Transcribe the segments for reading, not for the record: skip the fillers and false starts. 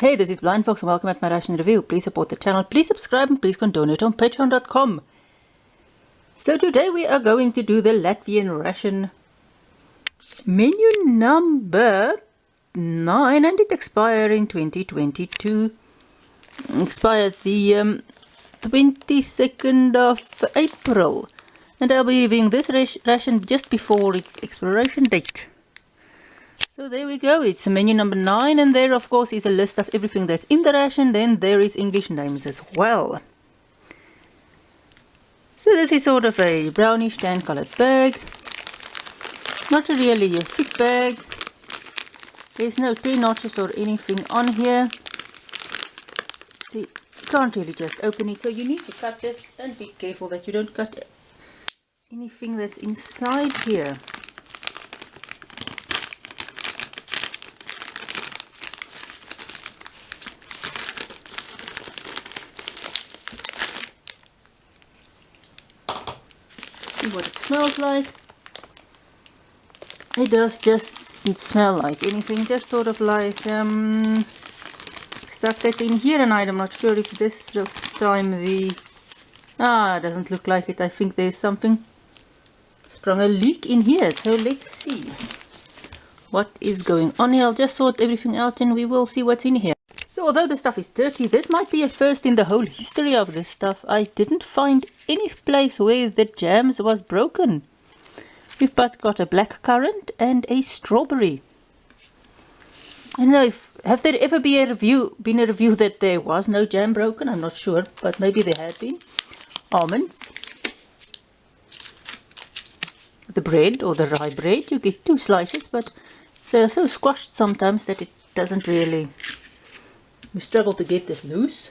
Hey, this is BlindFox and welcome at my Ration review. Please support the channel, please subscribe and please donate on patreon.com. So today we are going to do the Latvian ration menu number 9 and it expired in 2022. Expired the 22nd of April. And I'll be reviewing this ration just before its expiration date. So there we go, it's menu number 9 and there of course is a list of everything that's in the ration, then there is English names as well. So this is sort of a brownish tan colored bag, not really a thick bag, there's no 10 notches or anything on here. See, you can't really just open it, so you need to cut this and be careful that you don't cut anything that's inside here. What it smells like. It does just smell like anything, just sort of like stuff that's in here, and I'm not sure if this time it doesn't look like it. I think there's something sprung a leak in here, so let's see what is going on here. I'll just sort everything out and we will see what's in here. So although the stuff is dirty, this might be a first in the whole history of this stuff. I didn't find any place where the jams was broken. We've but got a black currant and a strawberry. I don't know have there ever been a review that there was no jam broken? I'm not sure, but maybe there had been. Almonds. The bread or the rye bread, you get 2 slices, but they're so squashed sometimes that it doesn't really. We struggle to get this loose.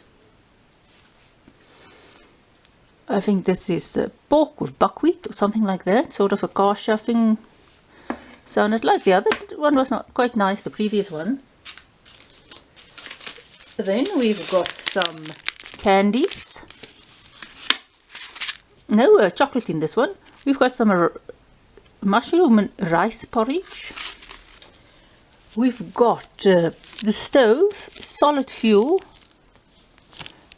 I think this is pork with buckwheat or something like that, sort of a car shuffling. Sounded like the other one was not quite nice, the previous one. Then we've got some candies. No chocolate in this one. We've got some mushroom and rice porridge. We've got the stove, solid fuel,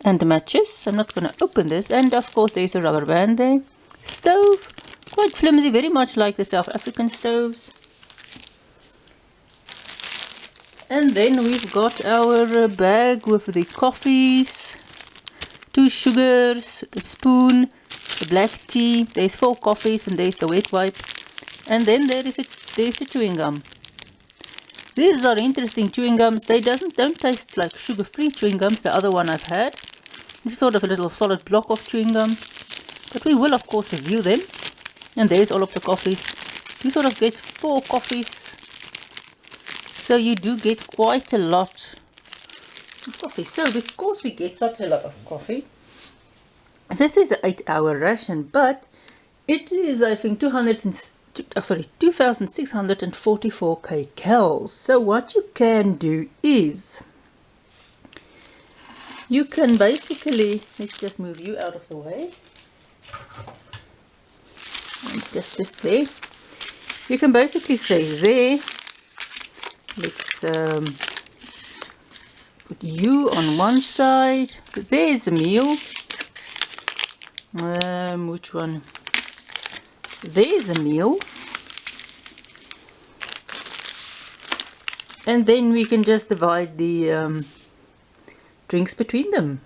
and the matches. I'm not going to open this. And of course there's a rubber band there. Stove, quite flimsy, very much like the South African stoves. And then we've got our bag with the coffees, 2 sugars, the spoon, the black tea. There's 4 coffees and there's the wet wipe. And then there's the chewing gum. These are interesting chewing gums. They don't taste like sugar-free chewing gums, the other one I've had. This is sort of a little solid block of chewing gum. But we will of course review them. And there's all of the coffees. You sort of get 4 coffees. So you do get quite a lot of coffee. So because we get such a lot of coffee, this is an 8-hour ration, but it is I think 2,644 kcal. So what you can do is, you can basically, let's just move you out of the way, and just this there, you can basically say there, let's put you on one side, there's a meal, which one? There's a meal, and then we can just divide the drinks between them.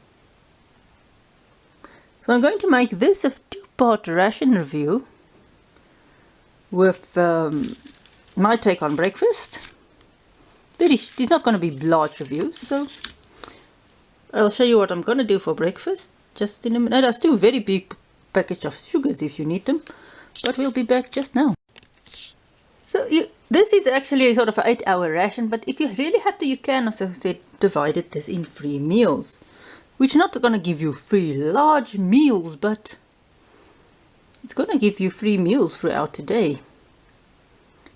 So I'm going to make this a 2-part ration review with my take on breakfast. It's not going to be large reviews, so I'll show you what I'm going to do for breakfast just in a minute. There's 2 very big packets of sugars if you need them. But we'll be back just now. So this is actually a sort of an 8-hour ration, but if you really have to, you can, as I said, divide this in 3 meals. Which is not going to give you 3 large meals, but it's going to give you 3 meals throughout the day.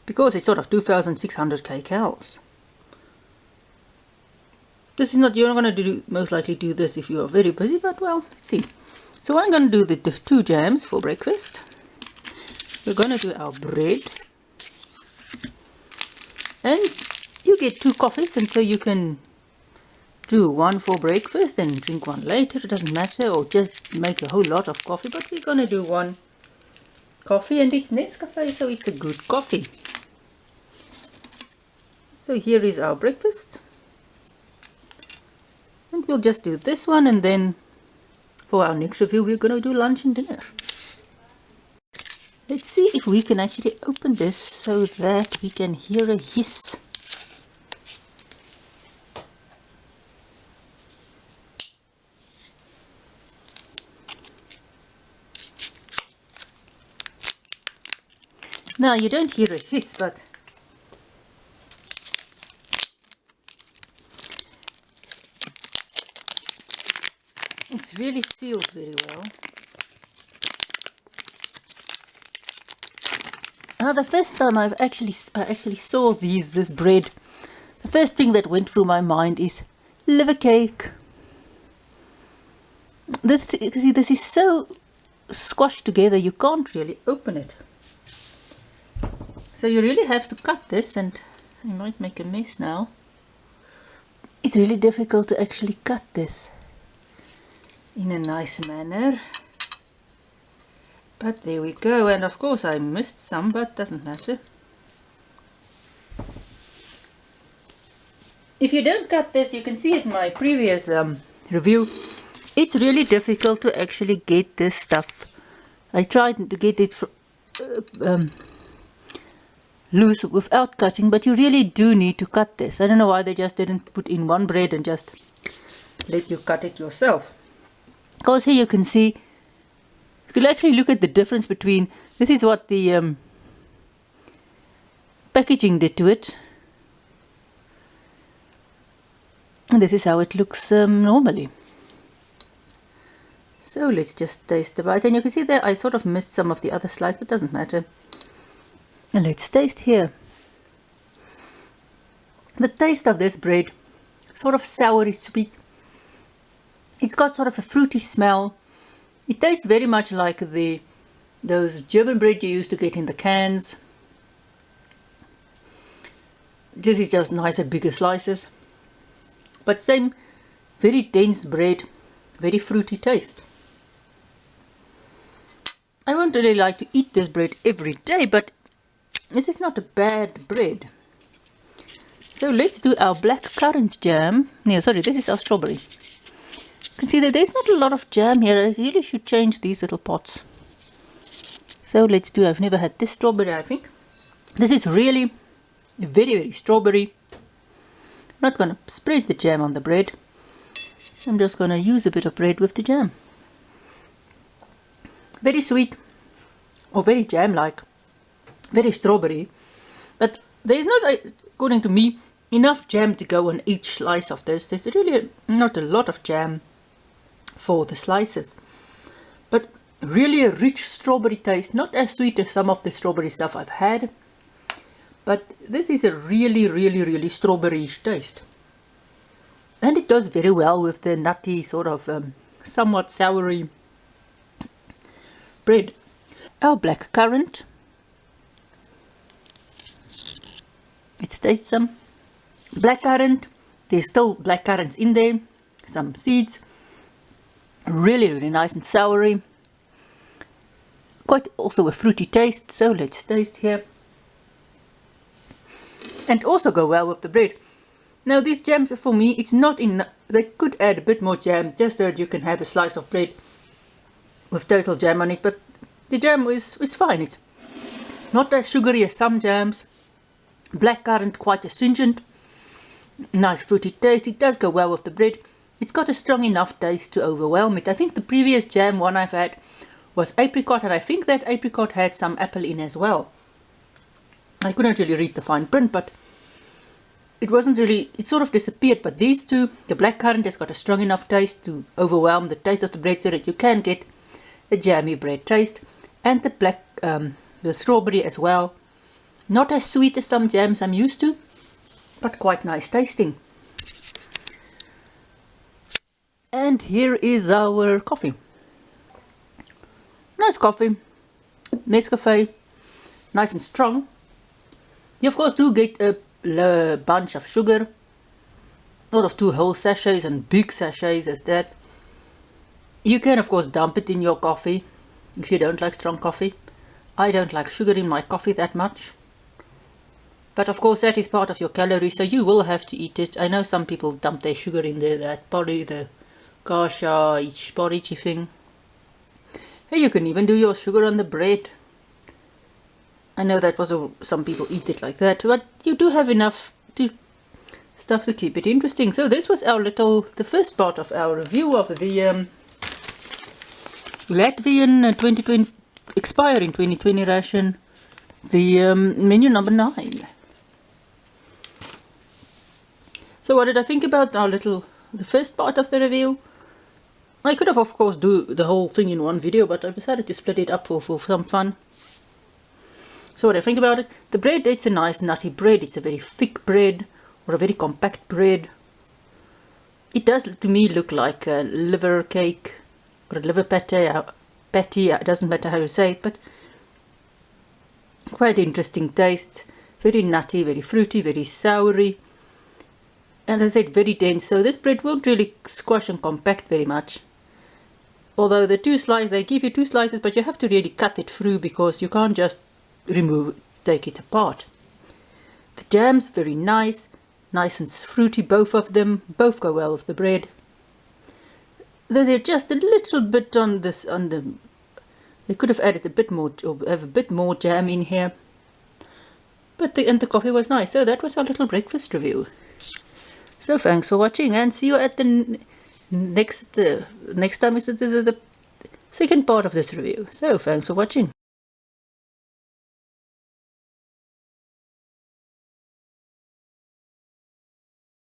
Because it's sort of 2,600 kcal. This is not, you're not going to most likely do this if you are very busy, but well, let's see. So I'm going to do the 2 jams for breakfast. We're going to do our bread. And you get 2 coffees, and so you can do one for breakfast and drink one later, it doesn't matter, or just make a whole lot of coffee, but we're gonna do one coffee, and it's Nescafe, so it's a good coffee. So here is our breakfast, and we'll just do this one, and then for our next review we're gonna do lunch and dinner. Let's see if we can actually open this so that we can hear a hiss. Now you don't hear a hiss, but it's really sealed very well. Now the first time I actually saw this bread, the first thing that went through my mind is liver cake. This is so squashed together you can't really open it. So you really have to cut this, and I might make a mess now. It's really difficult to actually cut this in a nice manner. But there we go, and of course I missed some, but doesn't matter. If you don't cut this, you can see it in my previous review, it's really difficult to actually get this stuff. I tried to get it loose without cutting, but you really do need to cut this. I don't know why they just didn't put in one bread and just let you cut it yourself. Because here you can see, you can actually look at the difference between, this is what the packaging did to it, and this is how it looks normally. So let's just taste a bite, and you can see there I sort of missed some of the other slice, but doesn't matter. And let's taste here. The taste of this bread, sort of soury sweet. It's got sort of a fruity smell. It tastes very much like those German bread you used to get in the cans. This is just nicer, bigger slices. But same, very dense bread, very fruity taste. I won't really like to eat this bread every day, but this is not a bad bread. So let's do our black currant jam. No, sorry, this is our strawberry. You can see that there's not a lot of jam here. I really should change these little pots. So let's do, I've never had this strawberry, I think. This is really very, very strawberry. I'm not going to spread the jam on the bread. I'm just going to use a bit of bread with the jam. Very sweet, or very jam-like. Very strawberry, but there's not, according to me, enough jam to go on each slice of this. There's really not a lot of jam for the slices, but really a rich strawberry taste, not as sweet as some of the strawberry stuff I've had, but this is a really, really, really strawberry-ish taste, and it does very well with the nutty sort of somewhat soury bread. Our black currant. Let's taste some black currant. There's still black currants in there, some seeds. Really, really nice and soury. Quite also a fruity taste, so let's taste here. And also go well with the bread. Now these jams, for me, it's not enough. They could add a bit more jam, just so that you can have a slice of bread with total jam on it, but the jam is fine. It's not as sugary as some jams. Black currant, quite astringent, nice fruity taste. It does go well with the bread. It's got a strong enough taste to overwhelm it. I think the previous jam one I've had was apricot, and I think that apricot had some apple in as well. I couldn't really read the fine print, but it wasn't really, it sort of disappeared. But these two, the black currant has got a strong enough taste to overwhelm the taste of the bread so that you can get a jammy bread taste, and the strawberry as well. Not as sweet as some jams I'm used to, but quite nice tasting. And here is our coffee. Nice coffee, Nescafe, nice and strong. You of course do get a bunch of sugar, Not of 2 whole sachets and big sachets as that. You can of course dump it in your coffee if you don't like strong coffee. I don't like sugar in my coffee that much. But of course that is part of your calories, so you will have to eat it. I know some people dump their sugar in there, that porridge, the kasha, each porridge thing. Hey, you can even do your sugar on the bread. I know that was some people eat it like that, but you do have enough stuff to keep it interesting. So this was the first part of our review of the Latvian 2020 expiring 2020 ration, the menu number 9. So what did I think about the first part of the review? I could have of course do the whole thing in one video, but I decided to split it up for some fun. So what I think about it, the bread, it's a nice nutty bread. It's a very thick bread, or a very compact bread. It does to me look like a liver cake or a liver patty, it doesn't matter how you say it, but quite interesting taste. Very nutty, very fruity, very soury, and as I said, very dense. So this bread won't really squash and compact very much. Although they give you 2 slices, but you have to really cut it through because you can't just take it apart. The jam's very nice and fruity, both of them, both go well with the bread. They're just a little bit on the, they could have added a bit more, or have a bit more jam in here. But the coffee was nice. So that was our little breakfast review. So thanks for watching, and see you at the next time is the second part of this review. So thanks for watching.